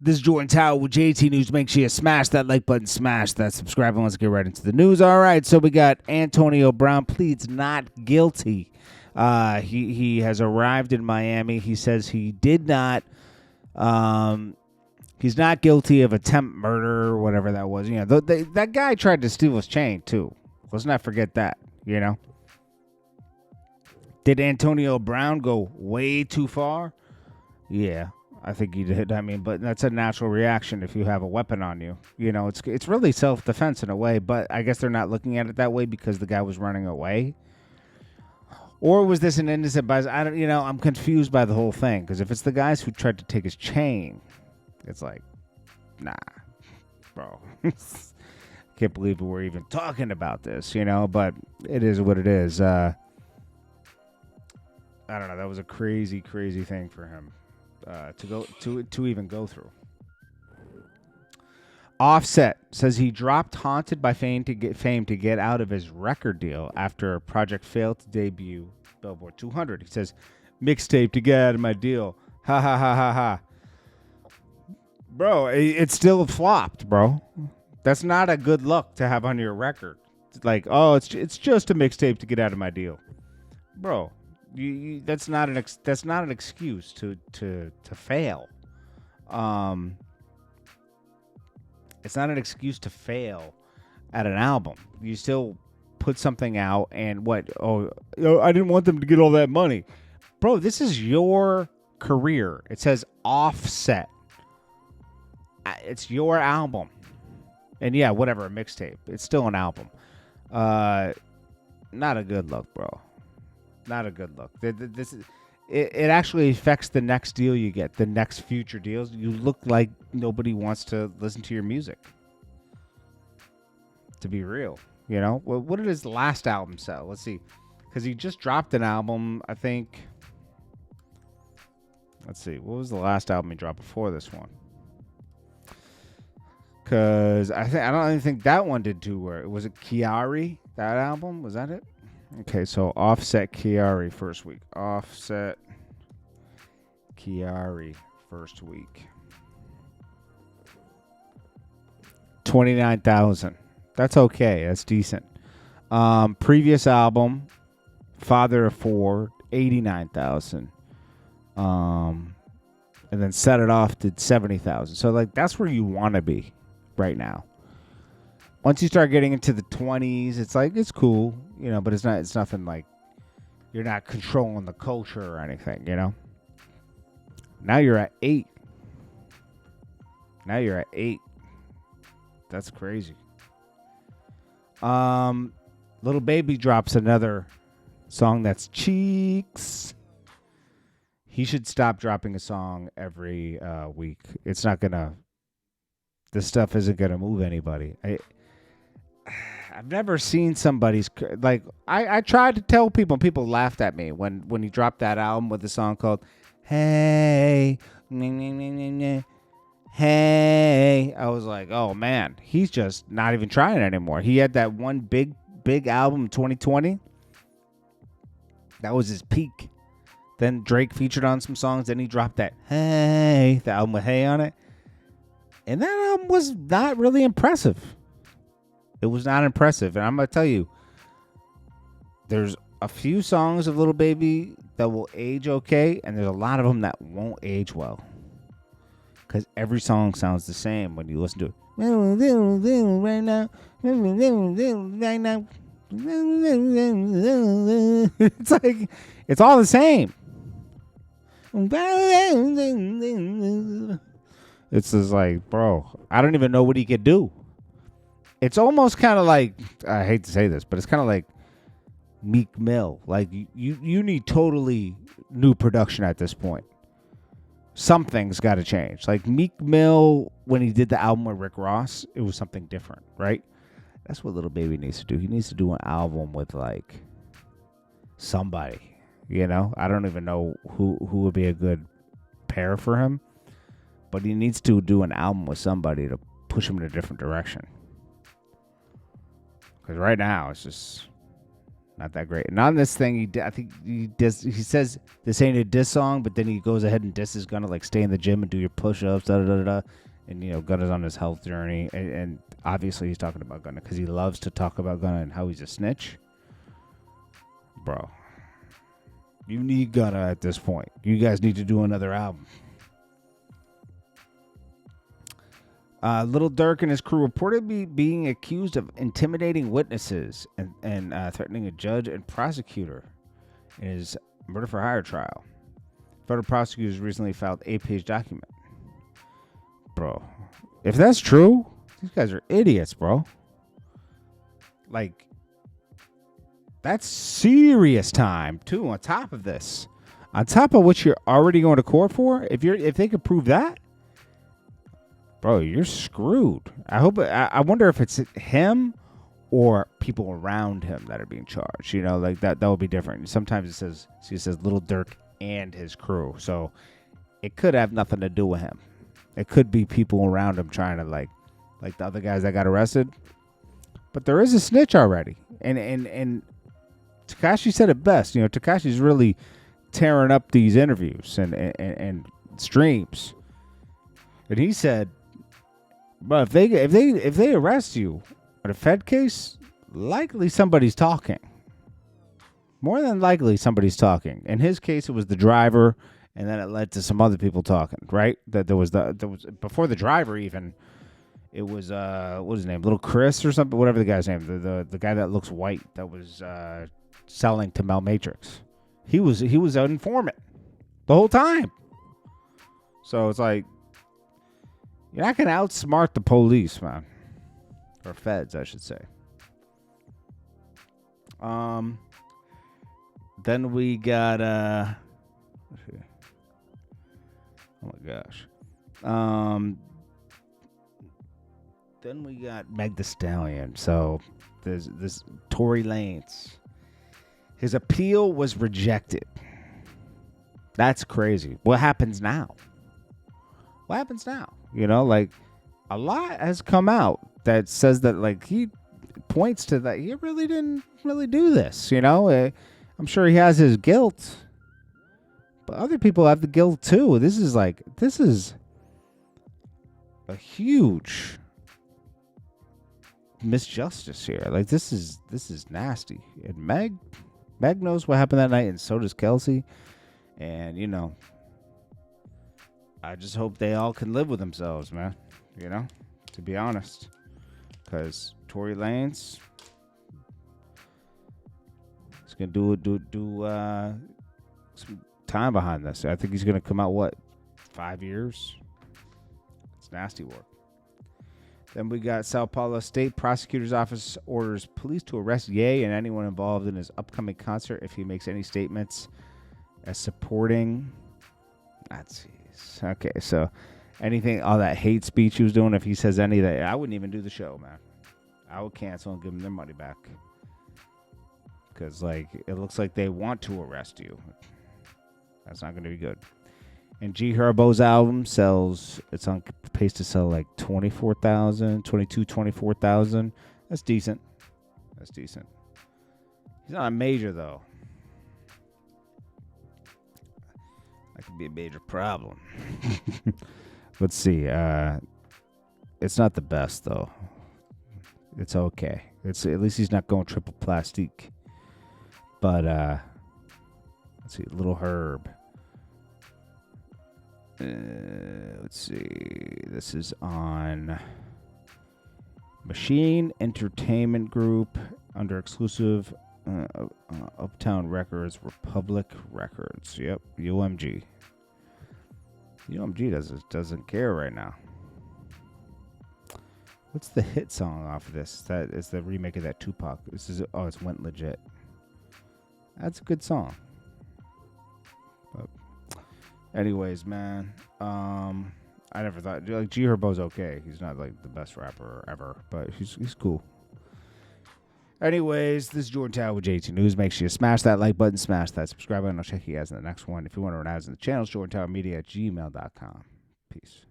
This is Jordan Tower with JT News. Make sure you smash that like button, smash that subscribe, and let's get right into the news. All right, so we got Antonio Brown pleads not guilty. He has arrived in Miami. He says he did not. He's not guilty of attempt murder or whatever that was. You know, that guy tried to steal his chain too. Let's not forget that. You know, did Antonio Brown go way too far? Yeah. I think he did. I mean, but that's a natural reaction if you have a weapon on you. You know, it's really self-defense in a way, but I guess they're not looking at it that way because the guy was running away. Or was this an innocent bystander? I'm confused by the whole thing because if it's the guys who tried to take his chain, it's like, nah, bro. Can't believe we're even talking about this, but it is what it is. I don't know. That was a crazy, crazy thing for him. To even go through. Offset says he dropped "Haunted" by Fame to get out of his record deal after a project failed to debut Billboard 200. He says, "Mixtape to get out of my deal." Ha ha ha ha ha. Bro, it still flopped, bro. That's not a good look to have on your record. It's like, oh, it's just a mixtape to get out of my deal, bro. That's not an excuse to fail. It's not an excuse to fail at an album. You still put something out, and what? Oh, I didn't want them to get all that money, bro. This is your career. It says Offset. It's your album, and yeah, whatever, a mixtape. It's still an album. Not a good look, bro. Not a good look. It actually affects the next deal you get, the next future deals. You look like nobody wants to listen to your music. To be real, Well, what did his last album sell? Let's see, because he just dropped an album, I think. Let's see, what was the last album he dropped before this one? Because I don't even think that one did too well. Was it Chiari? That album, was that it? Okay, so Offset Chiari first week. Offset Chiari first week. 29,000. That's okay. That's decent. Previous album, Father of Four, 89,000. And then Set It Off did 70,000. So like that's where you want to be right now. Once you start getting into the 20s, it's like it's cool, but it's nothing like you're not controlling the culture or anything, Now you're at 8. That's crazy. Lil Baby drops another song that's Cheeks. He should stop dropping a song every week. It's not gonna. This stuff isn't gonna move anybody. I've never seen somebody's like. I tried to tell people, and people laughed at me when he dropped that album with a song called "Hey." Hey, I was like, oh man, he's just not even trying anymore. He had that one big album in 2020. That was his peak. Then Drake featured on some songs. Then he dropped that Hey, the album with Hey on it. And that album was not really impressive. It was not impressive. And I'm going to tell you, there's a few songs of Lil Baby that will age okay. And there's a lot of them that won't age well. Because every song sounds the same when you listen to it. Right now. It's like, it's all the same. It's just like, bro, I don't even know what he could do. It's almost kind of like, I hate to say this, but it's kind of like Meek Mill. Like, you need totally new production at this point. Something's got to change. Like Meek Mill, when he did the album with Rick Ross, it was something different, right? That's what Lil Baby needs to do. He needs to do an album with like somebody, I don't even know who would be a good pair for him, but he needs to do an album with somebody to push him in a different direction. Because right now it's just Not that great. And on this thing, I think he says this ain't a diss song, but then he goes ahead and disses Gunna, like stay in the gym and do your push-ups, da da da da. And Gunna's on his health journey, and obviously he's talking about Gunna because he loves to talk about Gunna and how he's a snitch. Bro, you need Gunna at this point. You guys need to do another album. Lil Durk and his crew reportedly being accused of intimidating witnesses and threatening a judge and prosecutor in his murder for hire trial. Federal prosecutors recently filed 8-page document. Bro, if that's true, these guys are idiots, bro. Like, that's serious time too. On top of this, on top of what you're already going to court for, if they could prove that, bro, you're screwed. I wonder if it's him or people around him that are being charged. Like that would be different. Sometimes it says Lil Durk and his crew, so it could have nothing to do with him. It could be people around him trying to like the other guys that got arrested. But there is a snitch already, and Tekashi said it best. Tekashi's really tearing up these interviews and streams, and he said, "But if they arrest you on a Fed case, likely somebody's talking. More than likely somebody's talking. In his case, it was the driver." And then it led to some other people talking, right? That there was before the driver even. It was what was his name, Little Chris or something, whatever the guy's name, the guy that looks white that was selling to Mel Matrix. He was an informant the whole time. So it's like you're not gonna outsmart the police, man, or feds, I should say. Then we got oh my gosh. Then we got Meg Thee Stallion. So there's this Tory Lanez. His appeal was rejected. That's crazy. What happens now? Like a lot has come out that says that like he points to that he really didn't really do this. I'm sure he has his guilt. But other people have the guilt too. This is a huge misjustice here. Like this is nasty. And Meg knows what happened that night, and so does Kelsey. And I just hope they all can live with themselves, man. To be honest, because Tory Lanez is gonna do some time behind this. I think he's going to come out 5 years. It's nasty work. Then we got Sao Paulo State Prosecutor's Office orders police to arrest Ye and anyone involved in his upcoming concert if he makes any statements as supporting Nazis. Okay, so all that hate speech he was doing, if he says any of that, I wouldn't even do the show, man. I would cancel and give them their money back. Because it looks like they want to arrest you. That's not going to be good. And Herbo's album it's on pace to sell like 24,000. That's decent. He's not a major, though. That could be a major problem. Let's see. It's not the best, though. It's okay. At least he's not going triple plastique. But, let's see. Little Herb. Let's see. This is on Machine Entertainment Group under exclusive Uptown Records, Republic Records. Yep, UMG. UMG doesn't care right now. What's the hit song off of this? That is the remake of that Tupac. It's Went Legit. That's a good song. But anyways, man, I never thought Herbo's okay. He's not like the best rapper ever, but he's cool. Anyways, this is Jordan Tower with JT News. Make sure you smash that like button, smash that subscribe button. I'll check you guys in the next one. If you want to run ads in the channel, jordantowermedia@gmail.com. Peace.